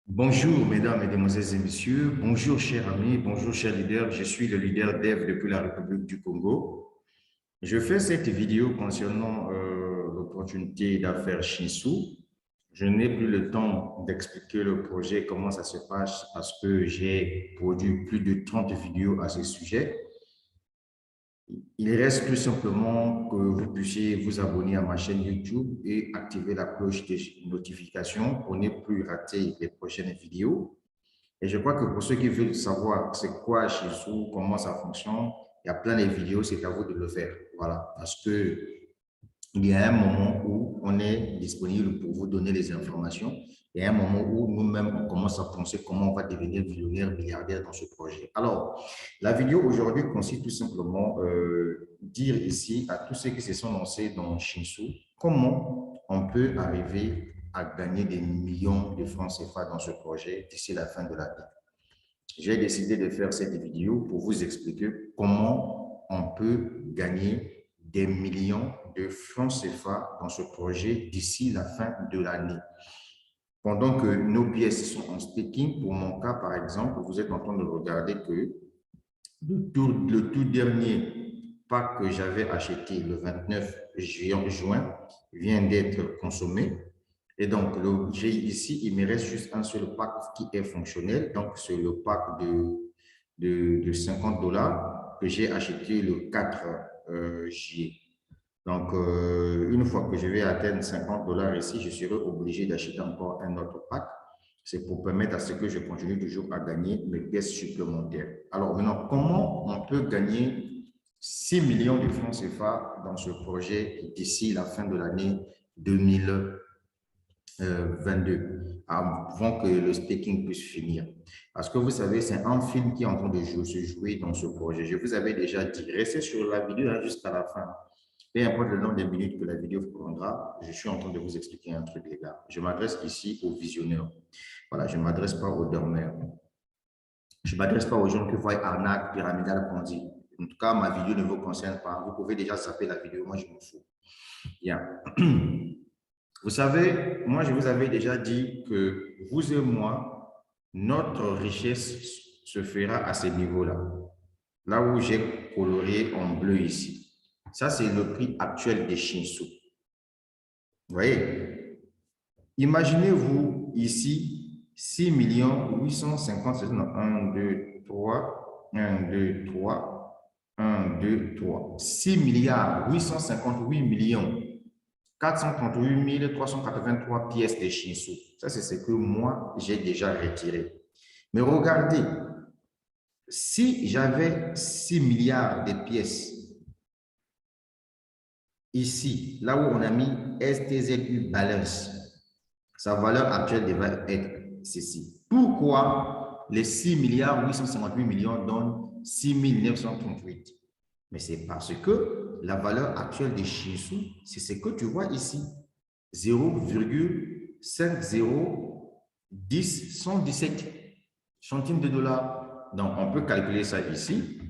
Bonjour, mesdames, mesdemoiselles et messieurs. Bonjour, chers amis. Bonjour, chers leaders. Je suis le leader Dev depuis la République du Congo. Je fais cette vidéo concernant l'opportunité d'affaires Shinsu. Je n'ai plus le temps d'expliquer le projet, comment ça se passe, parce que j'ai produit plus de 30 vidéos à ce sujet. Il reste tout simplement que vous puissiez vous abonner à ma chaîne YouTube et activer la cloche de notification pour ne plus rater les prochaines vidéos. Et je crois que pour ceux qui veulent savoir c'est quoi Shizu, comment ça fonctionne, il y a plein de vidéos, c'est à vous de le faire. Voilà, parce que il y a un moment où on est disponible pour vous donner les informations et un moment où nous-mêmes, on commence à penser comment on va devenir millionnaire, milliardaire dans ce projet. Alors, la vidéo aujourd'hui consiste tout simplement dire ici à tous ceux qui se sont lancés dans Shinsu, comment on peut arriver à gagner des millions de francs CFA dans ce projet d'ici la fin de l'année. J'ai décidé de faire cette vidéo pour vous expliquer comment on peut gagner des millions de francs CFA dans ce projet d'ici la fin de l'année. Pendant que nos pièces sont en staking, pour mon cas, par exemple, vous êtes en train de regarder que le tout dernier pack que j'avais acheté le 29 juin vient d'être consommé. Et donc, j'ai ici, il me reste juste un seul pack qui est fonctionnel. Donc, c'est le pack de 50 dollars que j'ai acheté le 4 juillet. Donc, une fois que je vais atteindre 50 dollars ici, je serai obligé d'acheter encore un autre pack. C'est pour permettre à ce que je continue toujours à gagner mes pièces supplémentaires. Alors maintenant, comment on peut gagner 6 millions de francs CFA dans ce projet d'ici la fin de l'année 2022, avant que le staking puisse finir? Parce que vous savez, c'est un film qui est en train de se jouer dans ce projet. Je vous avais déjà dit, restez sur la vidéo jusqu'à la fin. Peu importe le nombre de minutes que la vidéo prendra, je suis en train de vous expliquer un truc, les gars. Je m'adresse ici aux visionneurs. Voilà, je ne m'adresse pas aux dormeurs. Je ne m'adresse pas aux gens qui voient arnaque, pyramidal, Ponzi. En tout cas, ma vidéo ne vous concerne pas. Vous pouvez déjà zapper la vidéo, moi je m'en fous. Bien. Vous savez, moi je vous avais déjà dit que vous et moi, notre richesse se fera à ce niveau-là. Là où j'ai coloré en bleu ici. Ça, c'est le prix actuel des Shinsu. Vous voyez? Imaginez-vous ici 6 850, 1, 2, 3, 1, 2, 3, 1, 2, 3. 6 milliards 858 millions 438 383 pièces de Shinsu. Ça, c'est ce que moi, j'ai déjà retiré. Mais regardez, si j'avais 6 milliards de pièces ici, là où on a mis STZU Balance, sa valeur actuelle devrait être ceci. Pourquoi les 6 milliards 858 millions donnent 6 938? Mais c'est parce que la valeur actuelle des Shinsu, c'est ce que tu vois ici. 0,5010 centimes de dollars. Donc, on peut calculer ça ici.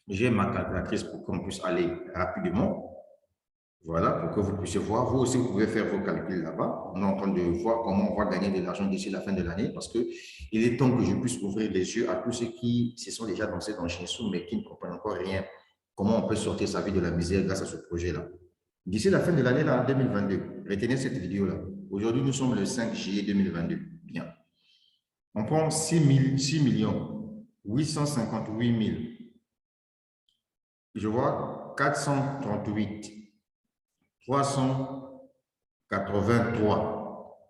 J'ai ma calculatrice pour qu'on puisse aller rapidement. Voilà, pour que vous puissiez voir. Vous aussi, vous pouvez faire vos calculs là-bas. On est en train de voir comment on va gagner de l'argent d'ici la fin de l'année parce qu'il est temps que je puisse ouvrir les yeux à tous ceux qui se sont déjà lancés dans Shinsu mais qui ne comprennent encore rien. Comment on peut sortir sa vie de la misère grâce à ce projet-là. D'ici la fin de l'année 2022, retenez cette vidéo-là. Aujourd'hui, nous sommes le 5 juillet 2022. Bien. On prend 6 millions 858 000. Je vois 438 383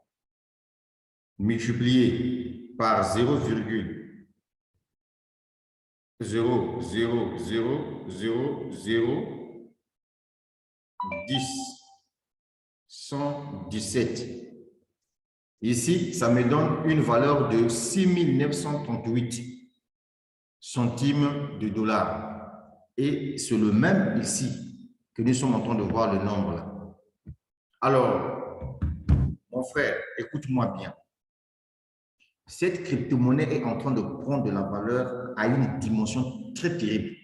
multiplié par 0,0000010 Ici, ça me donne une valeur de 6 938 centimes de dollars. Et c'est le même ici que nous sommes en train de voir le nombre là. Alors, mon frère, écoute-moi bien. Cette crypto-monnaie est en train de prendre de la valeur à une dimension très terrible.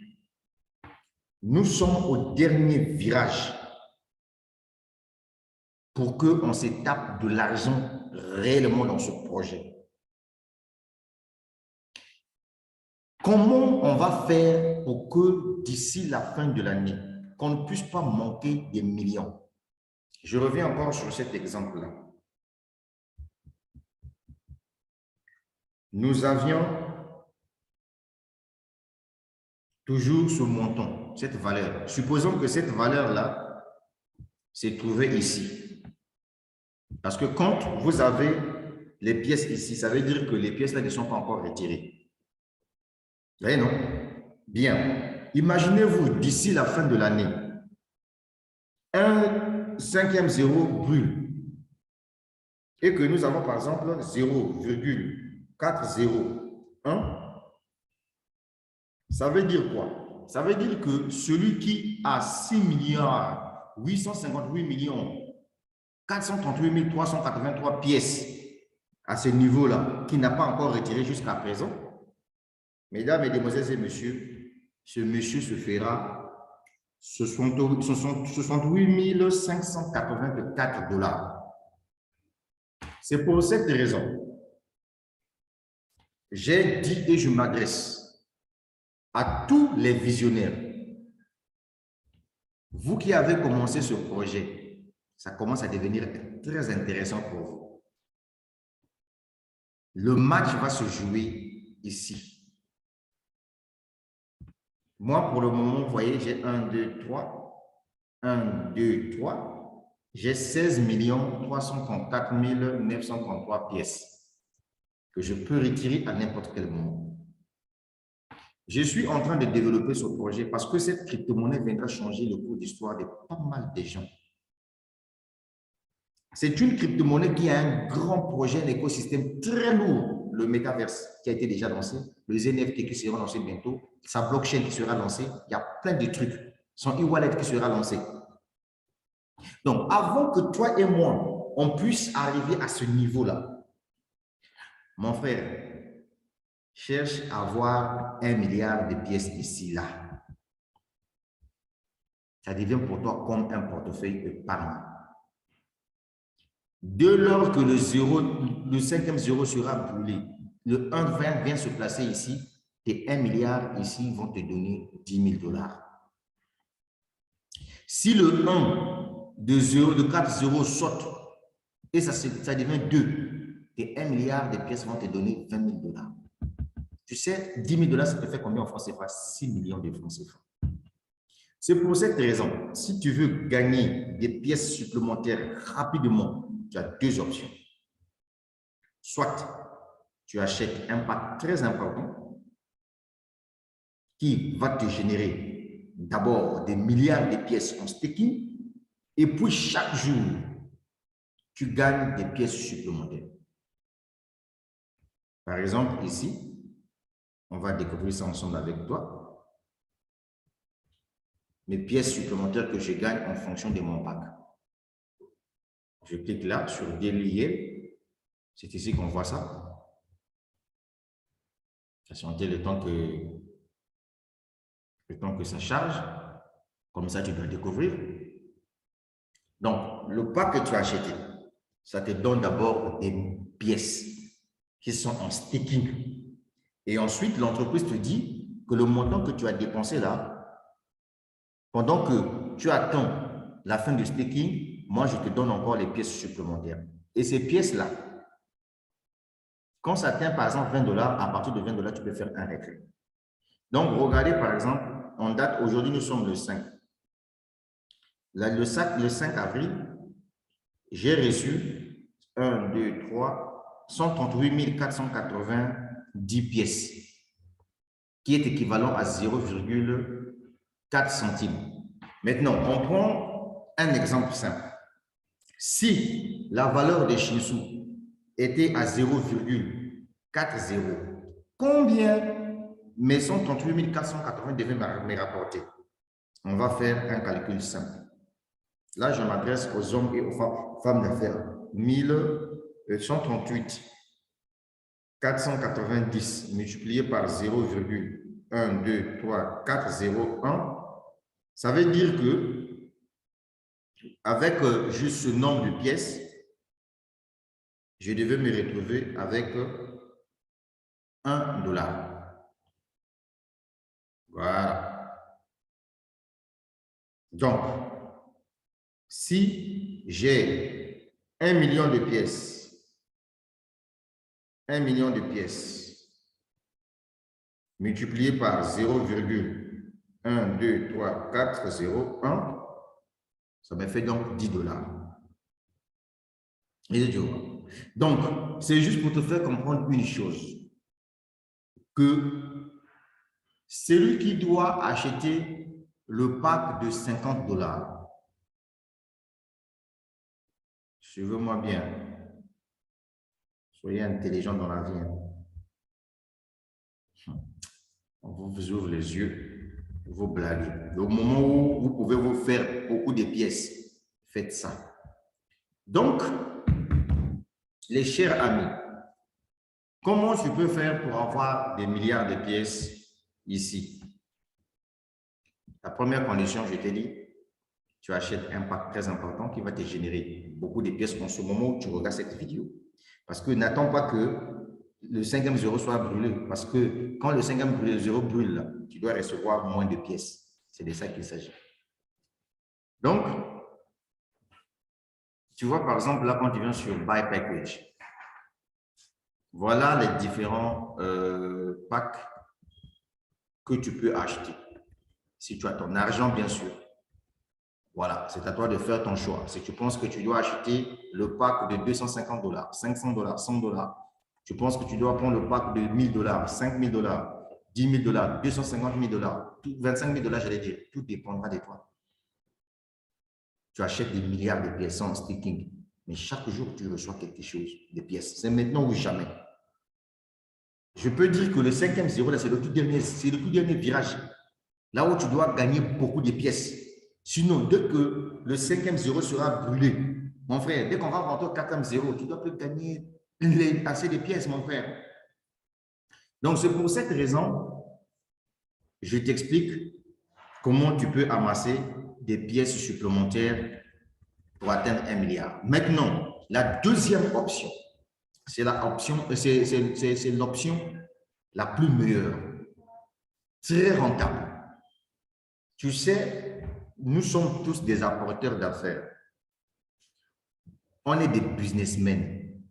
Nous sommes au dernier virage pour qu'on se tape de l'argent réellement dans ce projet. Comment on va faire pour que d'ici la fin de l'année, qu'on ne puisse pas manquer des millions? Je reviens encore sur cet exemple-là. Nous avions toujours ce montant, cette valeur. Supposons que cette valeur-là s'est trouvée ici. Parce que quand vous avez les pièces ici, ça veut dire que les pièces-là ne sont pas encore retirées. Vous voyez, non? Bien. Imaginez-vous, d'ici la fin de l'année, un cinquième zéro brûle et que nous avons par exemple 0,401, ça veut dire quoi? Ça veut dire que celui qui a 6 milliards 858 millions 438 383 pièces à ce niveau-là, qui n'a pas encore retiré jusqu'à présent, mesdames, mesdemoiselles et messieurs, ce monsieur se fera 68 584 $. C'est pour cette raison, j'ai dit et je m'adresse à tous les visionnaires. Vous qui avez commencé ce projet, ça commence à devenir très intéressant pour vous. Le match va se jouer ici. Moi, pour le moment, vous voyez, j'ai 1, 2, 3. 1, 2, 3. J'ai 16 334 933 pièces que je peux retirer à n'importe quel moment. Je suis en train de développer ce projet parce que cette crypto-monnaie viendra changer le cours d'histoire de pas mal de gens. C'est une crypto-monnaie qui a un grand projet, un écosystème très lourd. Le métaverse qui a été déjà lancé, les NFT qui seront lancés bientôt, sa blockchain qui sera lancée, il y a plein de trucs. Son e-wallet qui sera lancé. Donc, avant que toi et moi, on puisse arriver à ce niveau-là, mon frère, cherche à avoir 1 milliard de pièces ici, là. Ça devient pour toi comme un portefeuille épargne. Dès lors que le cinquième zéro sera brûlé, le 1,20 vient se placer ici, tes 1 milliard ici vont te donner 10 000 $. Si le 1 de 4 zéros saute et ça devient 2, tes 1 milliard de pièces vont te donner 20 000 $. Tu sais, 10 000 $, ça te fait combien en francs CFA? 6 millions de francs CFA. C'est pour cette raison, si tu veux gagner des pièces supplémentaires rapidement, tu as deux options. Soit tu achètes un pack très important qui va te générer d'abord des milliards de pièces en staking et puis chaque jour, tu gagnes des pièces supplémentaires. Par exemple, ici, on va découvrir ça ensemble avec toi. Mes pièces supplémentaires que je gagne en fonction de mon pack. Je clique là sur délier. C'est ici qu'on voit ça. Patientez le temps que ça charge. Comme ça, tu dois découvrir. Donc, le pack que tu as acheté, ça te donne d'abord des pièces qui sont en staking. Et ensuite, l'entreprise te dit que le montant que tu as dépensé là, pendant que tu attends la fin du staking, moi, je te donne encore les pièces supplémentaires. Et ces pièces-là, quand ça atteint par exemple 20 $, à partir de 20 $, tu peux faire un retrait. Donc, regardez par exemple, en date, aujourd'hui, nous sommes le 5. Le 5 avril, j'ai reçu 1, 2, 3, 138 490 pièces, qui est équivalent à 0,4 centimes. Maintenant, on prend un exemple simple. Si la valeur des Shinshu était à 0,40, combien mes 138 480 devaient me rapporter? On va faire un calcul simple. Là, je m'adresse aux hommes et aux femmes d'affaires. 138 490 multiplié par 0,1, 2, 3, 4, 0, 1, ça veut dire que avec juste ce nombre de pièces, je devais me retrouver avec 1 $. Voilà. Donc, si j'ai 1 million de pièces, 1 million de pièces, multiplié par 0,1, 2, 3, 4, 0, 1, ça me fait donc 10 $. Donc, c'est juste pour te faire comprendre une chose, que celui qui doit acheter le pack de 50 $, suivez-moi bien, soyez intelligent dans la vie. On vous ouvre les yeux, vous blaguez. Au moment où vous pouvez vous faire beaucoup de pièces, faites ça. Donc, les chers amis, comment tu peux faire pour avoir des milliards de pièces ici? La première condition, je t'ai dit, tu achètes un pack très important qui va te générer beaucoup de pièces en ce moment où tu regardes cette vidéo. Parce que n'attends pas que le cinquième zéro soit brûlé. Parce que quand le cinquième zéro brûle, tu dois recevoir moins de pièces. C'est de ça qu'il s'agit. Donc, tu vois, par exemple, là, quand tu viens sur Buy Package, voilà les différents packs que tu peux acheter. Si tu as ton argent, bien sûr. Voilà, c'est à toi de faire ton choix. Si tu penses que tu dois acheter le pack de 250 $, 500 $, 100 $, tu penses que tu dois prendre le pack de 1000 $, 5000 $, 10 000 $, 250 000 $, 25 000 $, j'allais dire, tout dépendra de toi. Tu achètes des milliards de pièces en staking, mais chaque jour, tu reçois quelque chose, des pièces. C'est maintenant ou jamais. Je peux dire que le cinquième zéro, c'est le tout dernier virage. Là où tu dois gagner beaucoup de pièces. Sinon, dès que le cinquième zéro sera brûlé, mon frère, dès qu'on va rentrer au quatrième zéro, tu dois plus gagner assez de pièces, mon frère. Donc, c'est pour cette raison, je t'explique comment tu peux amasser des pièces supplémentaires pour atteindre 1 milliard. Maintenant, la deuxième option, c'est l'option la plus meilleure, très rentable. Tu sais, nous sommes tous des apporteurs d'affaires. On est des businessmen.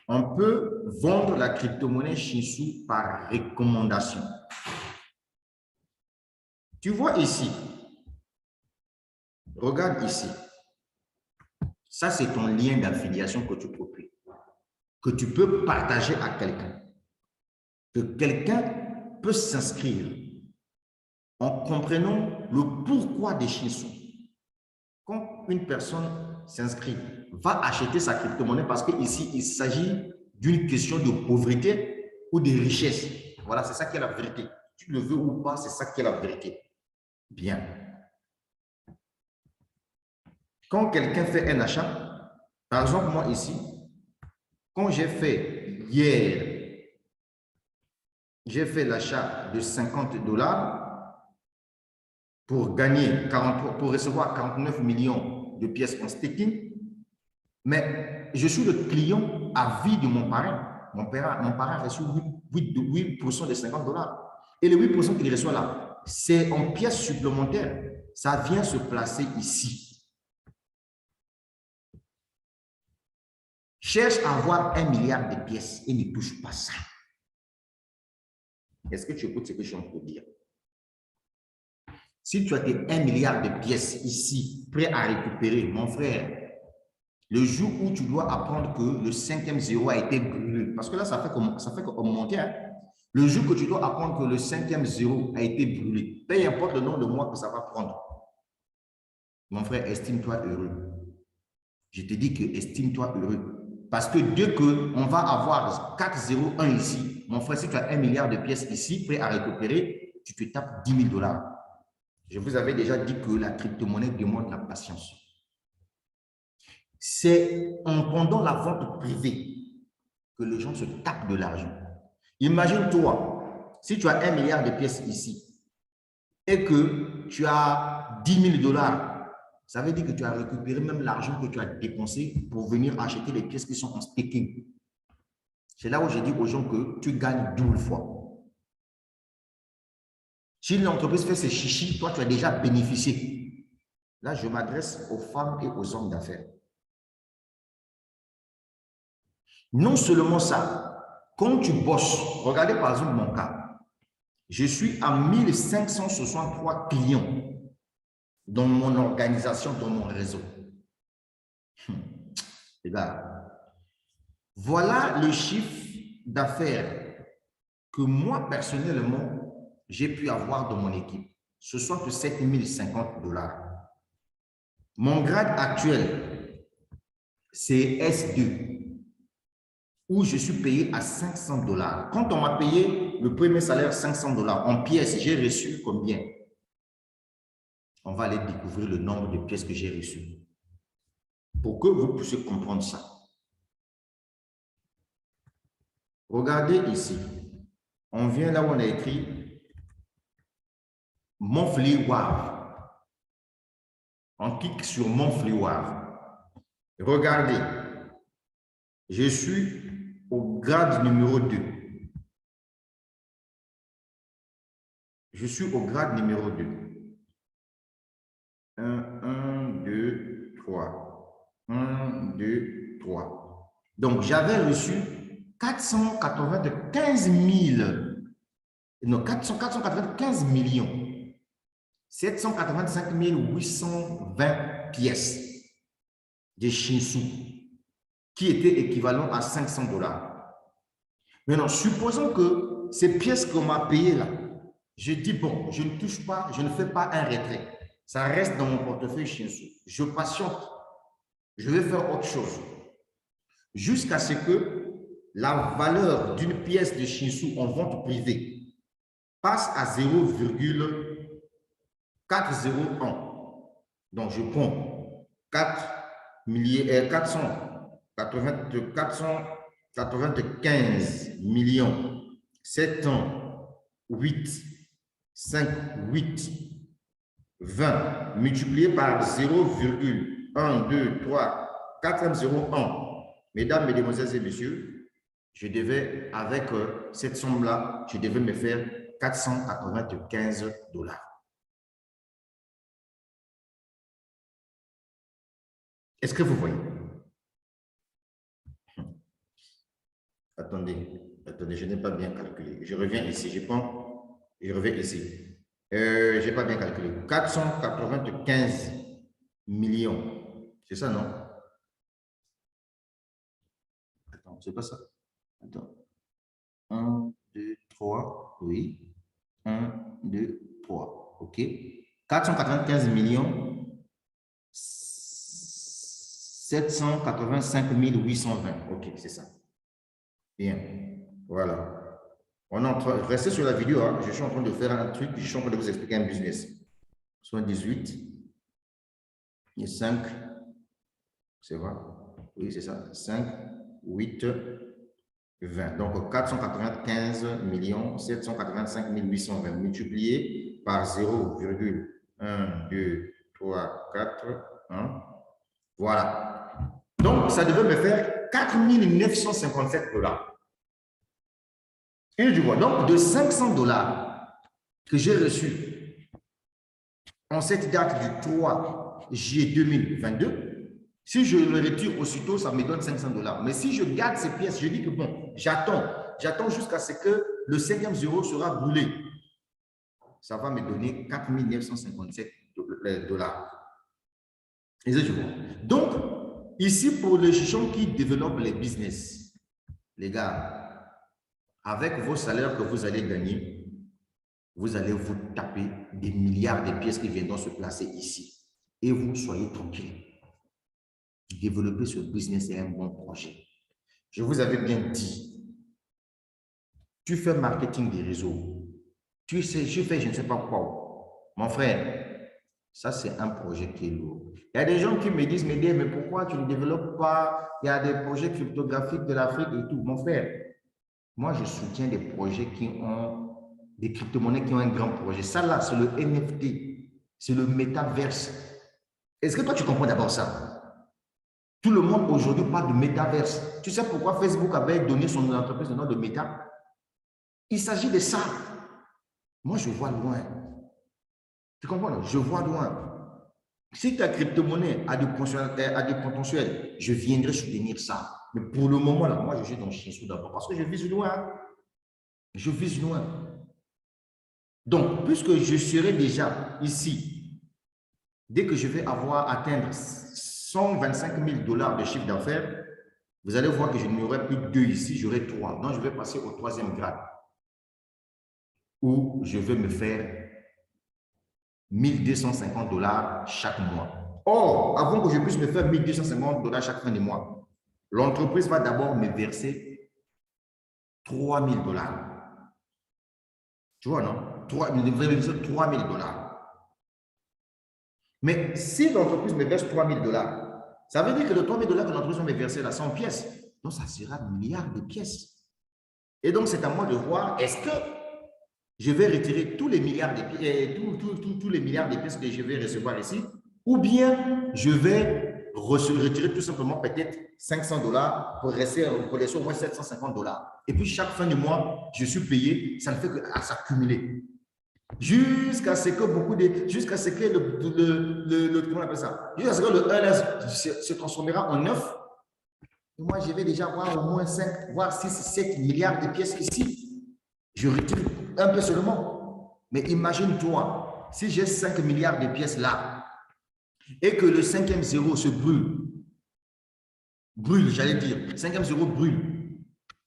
On peut vendre la crypto-monnaie Shinshu par recommandation. Tu vois ici, regarde ici. Ça, c'est ton lien d'affiliation que tu peux partager à quelqu'un. Que quelqu'un peut s'inscrire en comprenant le pourquoi des Shinshu. Quand une personne s'inscrit, va acheter sa crypto-monnaie parce qu'ici, il s'agit d'une question de pauvreté ou de richesse. Voilà, c'est ça qui est la vérité. Tu le veux ou pas, c'est ça qui est la vérité. Bien. Quand quelqu'un fait un achat, par exemple, moi ici, quand j'ai fait hier, j'ai fait l'achat de 50 $ pour gagner 40, pour recevoir 49 millions de pièces en staking, mais je suis le client à vie de mon parrain. Mon parrain reçoit 8% de 50 $. Et les 8% qu'il reçoit là, c'est en pièces supplémentaires. Ça vient se placer ici. Cherche à avoir 1 milliard de pièces et ne touche pas ça. Est-ce que tu écoutes ce que je suis en train de dire? Si tu as tes 1 milliard de pièces ici, prêt à récupérer, mon frère, le jour où tu dois apprendre que le cinquième zéro a été brûlé, parce que là, ça fait monter, hein? Le jour que tu dois apprendre que le cinquième zéro a été brûlé, peu importe le nombre de mois que ça va prendre, mon frère, estime-toi heureux. Je te dis que estime-toi heureux. Parce que dès qu'on va avoir 4,01 ici, mon frère, si tu as 1 milliard de pièces ici, prêt à récupérer, tu te tapes 10 000 $. Je vous avais déjà dit que la crypto-monnaie demande la patience. C'est en pendant la vente privée que les gens se tapent de l'argent. Imagine-toi, si tu as 1 milliard de pièces ici et que tu as 10 000 $, ça veut dire que tu as récupéré même l'argent que tu as dépensé pour venir acheter les pièces qui sont en staking. C'est là où j'ai dit aux gens que tu gagnes double fois. Si l'entreprise fait ses chichis, toi, tu as déjà bénéficié. Là, je m'adresse aux femmes et aux hommes d'affaires. Non seulement ça, quand tu bosses, regardez par exemple mon cas, je suis à 1563 clients dans mon organisation, dans mon réseau. Les gars, voilà le chiffre d'affaires que moi, personnellement, j'ai pu avoir dans mon équipe. Ce sont que 7 050 $. Mon grade actuel, c'est S2, où je suis payé à 500 $. Quand on m'a payé le premier salaire 500 $, en pièces, j'ai reçu combien? On va aller découvrir le nombre de pièces que j'ai reçues pour que vous puissiez comprendre ça. Regardez ici. On vient là où on a écrit Monthly WAV. On clique sur Monthly WAV. Regardez. Je suis au grade numéro 2. Je suis au grade numéro 2. 1, 2, 3. 1, 2, 3. Donc, j'avais reçu 495 000, non, 495 millions, 785 820 pièces de Shinsu qui étaient équivalents à 500 $. Maintenant, supposons que ces pièces qu'on m'a payées là, je dis, bon, je ne touche pas, je ne fais pas un retrait. Ça reste dans mon portefeuille Shinsu. Je patiente. Je vais faire autre chose. Jusqu'à ce que la valeur d'une pièce de Shinsu en vente privée passe à 0,401. Donc, je prends 495 millions 708 58 20 multiplié par 0,123 401. Mesdames, mesdemoiselles et messieurs, je devais, avec cette somme-là, je devais me faire 495 $. Est-ce que vous voyez? Attendez, je n'ai pas bien calculé. Je reviens ici, je reviens ici. Je n'ai pas bien calculé. 495 millions. C'est ça, non? Attends, c'est pas ça. Attends. 1, 2, 3. Oui. 1, 2, 3. OK. 495 millions 785 820. OK, c'est ça. Bien. Voilà. On est en train, restez sur la vidéo, hein. Je suis en train de faire un truc, je suis en train de vous expliquer un business. 78 et 5, c'est vrai? Oui, c'est ça. 5, 8, 20. Donc, 495 785 820 multiplié par 0,1, 2, 3, 4, 1. Voilà. Donc, ça devait me faire 4 957 $. Et du vois, donc de 500 $ que j'ai reçu en cette date du 3 juillet 2022, si je le retire aussitôt, ça me donne 500 $. Mais si je garde ces pièces, je dis que bon, j'attends jusqu'à ce que le 5e zéro sera brûlé. Ça va me donner 4 957 $. Et je vois. Donc, ici, pour les gens qui développent les business, les gars, avec vos salaires que vous allez gagner, vous allez vous taper des milliards de pièces qui viendront se placer ici. Et vous soyez tranquille. Développer ce business est un bon projet. Je vous avais bien dit, tu fais marketing des réseaux, tu fais je ne sais pas quoi. Mon frère, ça c'est un projet qui est lourd. Il y a des gens qui me disent, mais pourquoi tu ne développes pas? Il y a des projets cryptographiques de l'Afrique et tout. Mon frère, moi je soutiens des projets qui ont des crypto-monnaies qui ont un grand projet. Ça là, c'est le NFT, c'est le métaverse. Est-ce que toi tu comprends d'abord ça? Tout le monde aujourd'hui parle de métaverse. Tu sais pourquoi Facebook avait donné son entreprise le nom de Meta? Il s'agit de ça. Moi, je vois loin. Tu comprends? Je vois loin. Si ta crypto-monnaie a des potentiels, je viendrai soutenir ça. Mais pour le moment, là, moi, je suis dans le chien sous d'abord parce que je vise loin. Je vise loin. Donc, puisque je serai déjà ici, dès que je vais avoir atteindre 125 000 dollars de chiffre d'affaires, vous allez voir que je n'aurai plus deux ici, j'aurai trois. Donc, je vais passer au troisième grade où je vais me faire 1250 dollars chaque mois. Or, avant que je puisse me faire 1250 dollars chaque fin de mois, l'entreprise va d'abord me verser 3000 dollars. Tu vois, non? 3 000 dollars. Mais si l'entreprise me verse 3000 dollars, ça veut dire que le 3000 dollars que l'entreprise va me verser là, 100 pièces. Donc, ça sera milliards de pièces. Et donc, c'est à moi de voir, est-ce que je vais retirer tous les milliards de pièces, tous les milliards de pièces que je vais recevoir ici, ou bien je vais retirer tout simplement peut-être 500 dollars pour laisser au moins 750 dollars. Et puis, chaque fin du mois, je suis payé, ça ne fait qu'à s'accumuler. Jusqu'à ce que jusqu'à ce que comment on appelle ça? Jusqu'à ce que le 1 se transformera en 9. Et moi, je vais déjà avoir au moins 5, voire 6, 7 milliards de pièces ici. Je retire un peu seulement. Mais imagine-toi, si j'ai 5 milliards de pièces là, et que le cinquième zéro se brûle, j'allais dire, cinquième zéro brûle,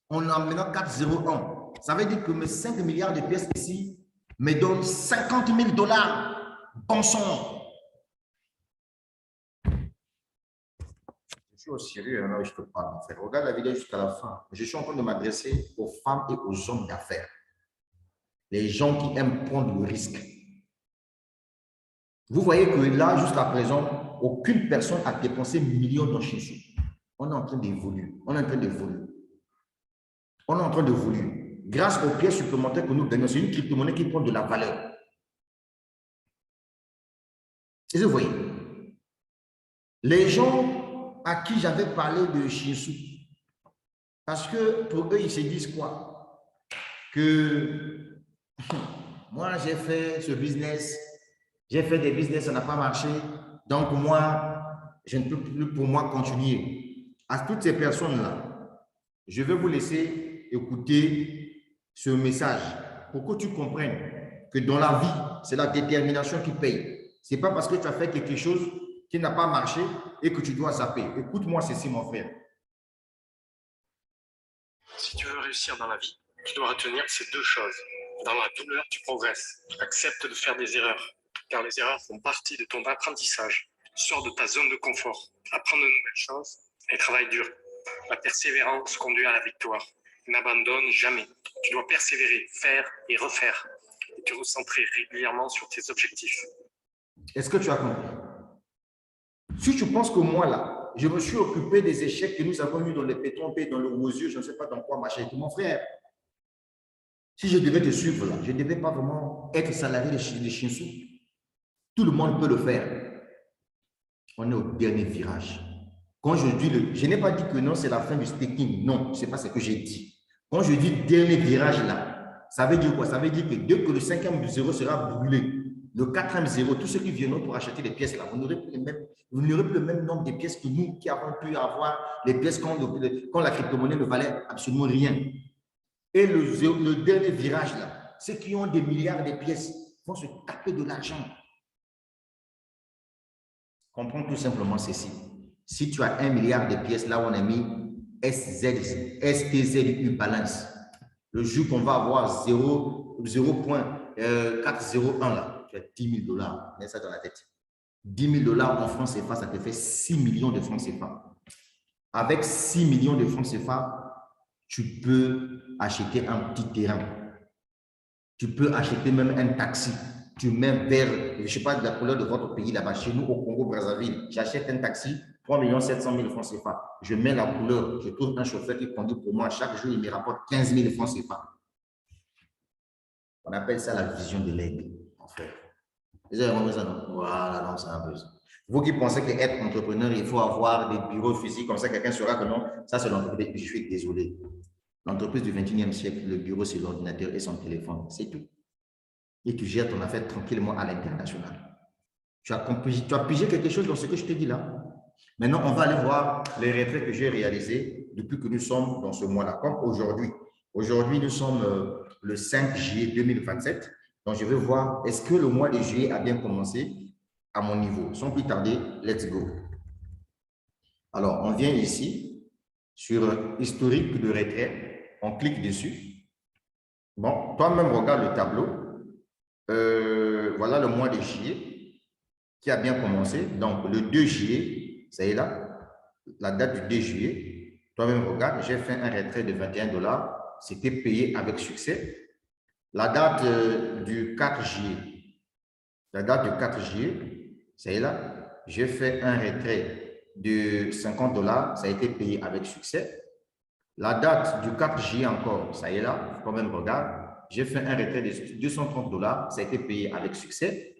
en emmenant 401, ça veut dire que mes 5 milliards de pièces ici me donnent 50 000 dollars. Bon sang. Je suis au sérieux, là, je te parle. En fait. Regarde la vidéo jusqu'à la fin. Je suis en train de m'adresser aux femmes et aux hommes d'affaires. Les gens qui aiment prendre le risque. Vous voyez que là, jusqu'à présent, aucune personne n'a dépensé millions dans Chinsou. On est en train d'évoluer. On est en train d'évoluer. On est en train d'évoluer. Grâce aux pièces supplémentaires que nous gagnons, c'est une crypto-monnaie qui prend de la valeur. Et vous voyez, les gens à qui j'avais parlé de Chinsou, parce que pour eux, ils se disent quoi? Que moi, j'ai fait ce business, j'ai fait des business, ça n'a pas marché, donc moi, je ne peux plus pour moi continuer. À toutes ces personnes-là, je vais vous laisser écouter ce message pour que tu comprennes que dans la vie, c'est la détermination qui paye. Ce n'est pas parce que tu as fait quelque chose qui n'a pas marché et que tu dois zapper. Écoute-moi ceci, mon frère. Si tu veux réussir dans la vie, tu dois retenir ces deux choses. Dans la douleur, tu progresses. Accepte de faire des erreurs, car les erreurs font partie de ton apprentissage. Sors de ta zone de confort, apprends de nouvelles choses et travaille dur. La persévérance conduit à la victoire. N'abandonne jamais. Tu dois persévérer, faire et refaire. Et te recentrer régulièrement sur tes objectifs. Est-ce que tu as compris? Si tu penses que moi, là, je me suis occupé des échecs que nous avons eu dans les pétrons, dans le Rosieux, je ne sais pas dans quoi, machin, mon frère, si je devais te suivre là, je ne devais pas vraiment être salarié de Shinsou. Tout le monde peut le faire. On est au dernier virage. Quand je dis je n'ai pas dit que non, c'est la fin du staking. Non, ce n'est pas ce que j'ai dit. Quand je dis dernier virage là, ça veut dire quoi? Ça veut dire que dès que le cinquième zéro sera brûlé, le quatrième zéro, tous ceux qui viendront pour acheter des pièces là, vous n'aurez plus le même nombre de pièces que nous qui avons pu avoir les pièces quand la crypto-monnaie ne valait absolument rien. Et le dernier virage là, ceux qui ont des milliards de pièces vont se taper de l'argent. Comprends tout simplement ceci. Si tu as 1 milliard de pièces, là où on a mis STZU balance, le jour qu'on va avoir 0.401 là, tu as 10 000 dollars. Mets ça dans la tête. 10 000 dollars en francs CFA, ça te fait 6 millions de francs CFA. Avec 6 millions de francs CFA, tu peux acheter un petit terrain. Tu peux acheter même un taxi. Tu mets vers, je ne sais pas de la couleur de votre pays là-bas, chez nous au Congo-Brazzaville, j'achète un taxi, 3 700 000 francs CFA. Je mets la couleur, je trouve un chauffeur qui conduit pour moi. Chaque jour, il me rapporte 15 000 francs CFA. On appelle ça la vision de l'aigle, en fait. Voilà, non, c'est un peu ça. Vous qui pensez qu'être entrepreneur, il faut avoir des bureaux physiques, comme ça, quelqu'un saura que non, ça c'est l'entreprise. Je suis désolé. L'entreprise du 21e siècle, le bureau, c'est l'ordinateur et son téléphone. C'est tout. et tu gères ton affaire tranquillement à l'international. Tu as pigé quelque chose dans ce que je te dis là? Maintenant, on va aller voir les retraits que j'ai réalisés depuis que nous sommes dans ce mois-là, comme aujourd'hui. Aujourd'hui, nous sommes le 5 juillet 2027. Donc, je vais voir, est-ce que le mois de juillet a bien commencé à mon niveau? Sans plus tarder, let's go. Alors, on vient ici sur historique de retrait. On clique dessus. Bon, toi-même, regarde le tableau. Voilà le mois de juillet qui a bien commencé. Donc, le 2 juillet, ça y est là, la date du 2 juillet. Toi-même, regarde, j'ai fait un retrait de 21 $. C'était payé avec succès. La date du 4 juillet, la date du 4 juillet, ça y est là, j'ai fait un retrait de 50 $. Ça a été payé avec succès. La date du 4 juillet encore, ça y est là, toi-même, regarde. J'ai fait un retrait de 230 $. Ça a été payé avec succès.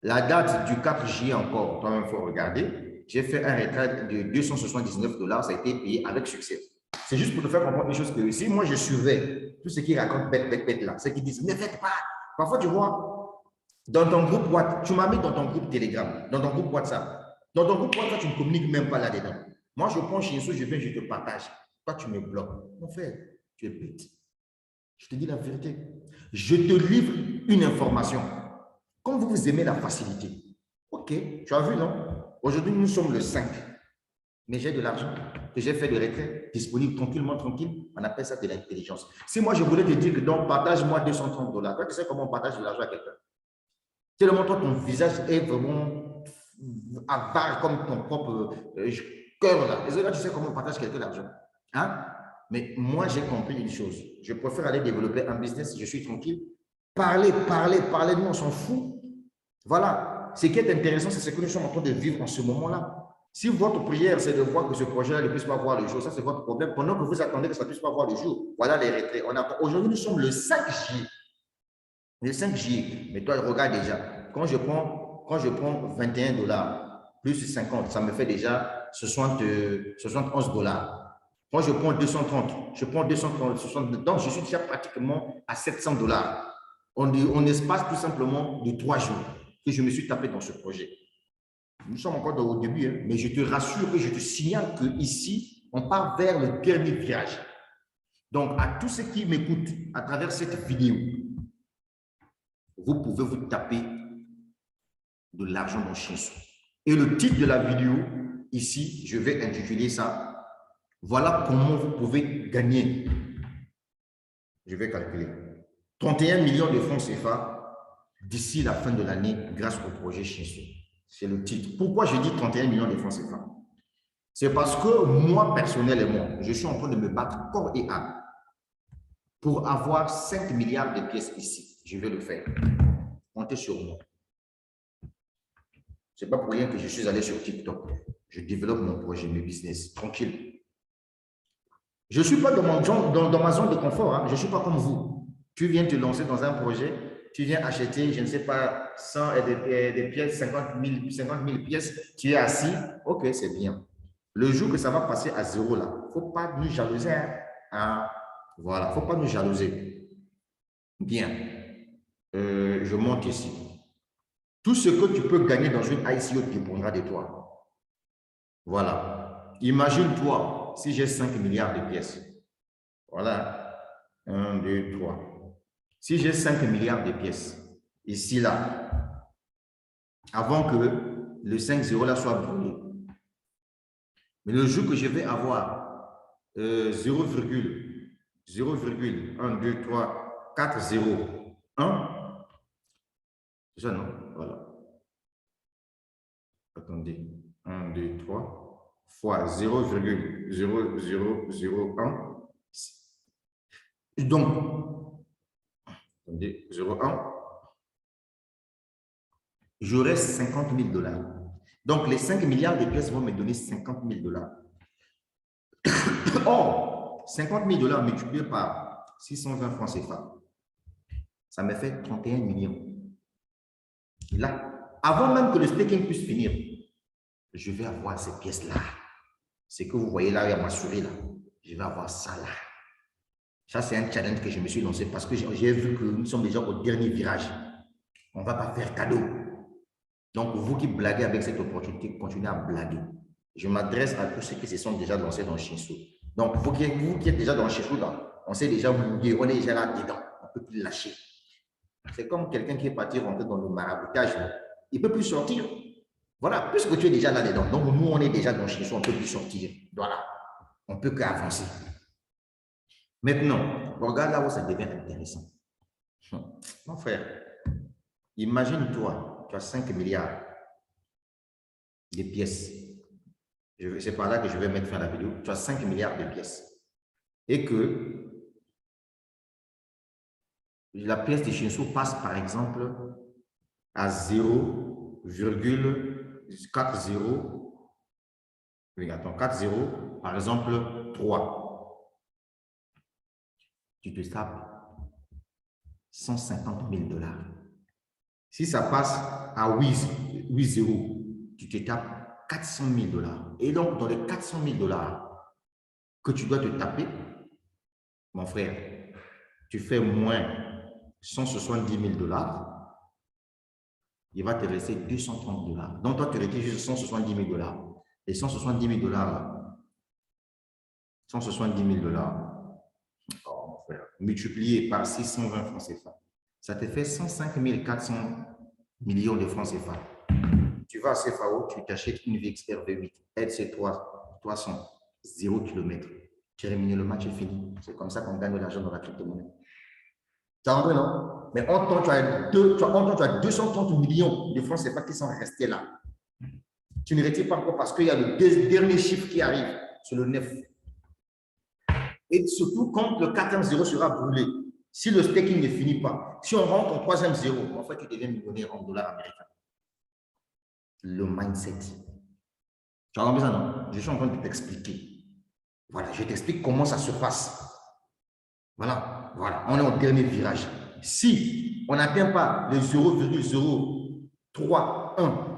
La date du 4 juillet encore, toi-même, il faut regarder. J'ai fait un retrait de 279 $. Ça a été payé avec succès. C'est juste pour te faire comprendre une chose que si moi, je surveille tout ce qu'ils racontent bête là, c'est qu'ils disent, ne faites pas. Parfois, tu vois, dans ton groupe WhatsApp, tu m'as mis dans ton groupe Telegram, dans ton groupe WhatsApp. Dans ton groupe WhatsApp, tu ne communiques même pas là-dedans. Moi, je prends chez Inso, je viens, je te partage. Toi, tu me bloques. Mon frère, tu es bête. Je te dis la vérité. Je te livre une information. Comme vous aimez la facilité. Ok, tu as vu, non? Aujourd'hui, nous sommes le 5. Mais j'ai de l'argent que j'ai fait de retrait disponible tranquillement, tranquille. On appelle ça de l'intelligence. Si moi, je voulais te dire que donc, partage-moi 230 $, toi, tu sais comment on partage de l'argent à quelqu'un? Tellement toi, ton visage est vraiment avare comme ton propre cœur là. Et là, tu sais comment on partage quelqu'un l'argent. Hein? Mais moi, j'ai compris une chose. Je préfère aller développer un business, je suis tranquille. Parler, nous, on s'en fout. Voilà. Ce qui est intéressant, c'est ce que nous sommes en train de vivre en ce moment-là. Si votre prière, c'est de voir que ce projet-là ne puisse pas voir le jour, ça, c'est votre problème. Pendant que vous attendez que ça ne puisse pas voir le jour, voilà les retraits. Aujourd'hui, nous sommes le 5 juillet. Le 5 juillet. Mais toi, regarde déjà. Quand je prends 21 $ plus 50, ça me fait déjà 71 $. Quand je prends 230, donc je suis déjà pratiquement à 700 $. On espace tout simplement de 3 jours que je me suis tapé dans ce projet. Nous sommes encore au début, hein, mais je te rassure et je te signale qu'ici, on part vers le dernier virage. Donc, à tous ceux qui m'écoutent à travers cette vidéo, vous pouvez vous taper de l'argent dans Shinsu. Et le titre de la vidéo, ici, je vais intituler ça « Voilà comment vous pouvez gagner ». Je vais calculer. 31 millions de francs CFA d'ici la fin de l'année grâce au projet Shinsu. C'est le titre. Pourquoi je dis 31 millions de francs CFA? C'est parce que moi, personnellement, je suis en train de me battre corps et âme pour avoir 5 milliards de pièces ici. Je vais le faire. Comptez sur moi. Ce n'est pas pour rien que je suis allé sur TikTok. Je développe mon projet, mes business, tranquille. Je ne suis pas dans ma zone de confort. Hein. Je ne suis pas comme vous. Tu viens te lancer dans un projet, tu viens acheter, je ne sais pas, 100 des pièces, 50 000 pièces, tu es assis. Ok, c'est bien. Le jour que ça va passer à zéro, là, il ne faut pas nous jalouser. Hein. Voilà, il ne faut pas nous jalouser. Bien. Je monte ici. Tout ce que tu peux gagner dans une ICO dépendra de toi. Voilà. Imagine-toi si j'ai 5 milliards de pièces. Voilà. 1, 2, 3. Si j'ai 5 milliards de pièces, ici, là, avant que le 5-0 là soit brûlé, mais le jour que je vais avoir 0,1, 2, 3, 4, 0, 1, c'est ça, non? Voilà. Attendez. 1, 2, 3 fois 0,0001. Donc, attendez, 0,1. J'aurai 50 000 $. Donc, les 5 milliards de pièces vont me donner 50 000 $. Or, 50 000 $ multiplié par 620 francs CFA, ça me fait 31 millions. Là, avant même que le staking puisse finir, je vais avoir ces pièces-là. Ce que vous voyez là, il y a ma souris là. Je vais avoir ça là. Ça, c'est un challenge que je me suis lancé parce que j'ai vu que nous sommes déjà au dernier virage. On ne va pas faire cadeau. Donc, vous qui blaguez avec cette opportunité, continuez à blaguer. Je m'adresse à tous ceux qui se sont déjà lancés dans le Shinsu. Donc, vous qui êtes déjà dans le Shinsu, on sait déjà mouiller, on est déjà là-dedans. On ne peut plus lâcher. C'est comme quelqu'un qui est parti rentrer dans le maraboutage. Il ne peut plus sortir. Voilà, puisque tu es déjà là-dedans. Donc, nous, on est déjà dans le Shinsu, on ne peut plus sortir. Voilà. On ne peut qu'avancer. Maintenant, regarde là où ça devient intéressant. Mon frère, imagine-toi, tu as 5 milliards de pièces. C'est par là que je vais mettre fin à la vidéo. Tu as 5 milliards de pièces. Et que la pièce de Shinsu passe, par exemple, à 0,40. Oui, attends, 40, par exemple, 3. Tu te tapes 150 000 $. Si ça passe à 8 zéros, tu te tapes 400 000 $. Et donc, dans les 400 000 $ que tu dois te taper, mon frère, tu fais moins 170 000 $, il va te rester 230 $. Donc, toi, tu retires juste 170 000 $. Et 170 000 $, 170 000 $, oh, mon frère, multiplié par 620 francs CFA, ça te fait 105 400 millions de francs CFA. Tu vas à CFAO, tu t'achètes une VXR V8, LC3, 300, 0 km. Terminé, le match est fini. C'est comme ça qu'on gagne de l'argent dans la crypto-monnaie. Tu as compris, non? Mais en temps, tu as 230 millions de francs CFA qui sont restés là. Tu ne retires pas encore parce qu'il y a le dernier chiffre qui arrive, c'est le 9. Et surtout, quand le 4e zéro sera brûlé, si le staking ne finit pas, si on rentre au 3e zéro, en fait, tu deviens millionnaire en dollars américains. Le mindset. Tu as compris ça, non? Je suis en train de t'expliquer. Voilà, je t'explique comment ça se passe. Voilà, voilà, on est au dernier virage. Si on n'atteint pas le 0,031,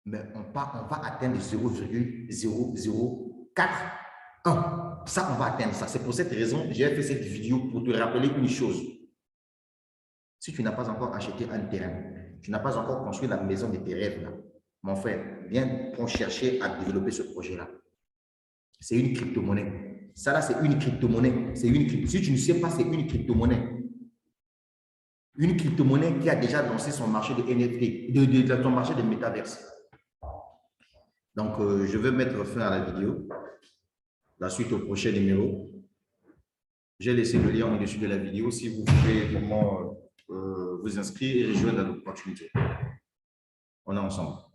mais on va atteindre 0,0041. Ça, on va atteindre ça. C'est pour cette raison que j'ai fait cette vidéo pour te rappeler une chose. Si tu n'as pas encore acheté un terrain, tu n'as pas encore construit la maison de tes rêves, là, mon frère, viens pour chercher à développer ce projet-là. C'est une crypto-monnaie. Ça, là, c'est une crypto-monnaie. Si tu ne sais pas, c'est une crypto-monnaie. Une crypto-monnaie qui a déjà lancé son marché de NFT, son marché de métaverse. Donc, je vais mettre fin à la vidéo. La suite au prochain numéro. J'ai laissé le lien en dessus de la vidéo si vous pouvez vraiment vous inscrire et rejoindre l'opportunité. On est ensemble.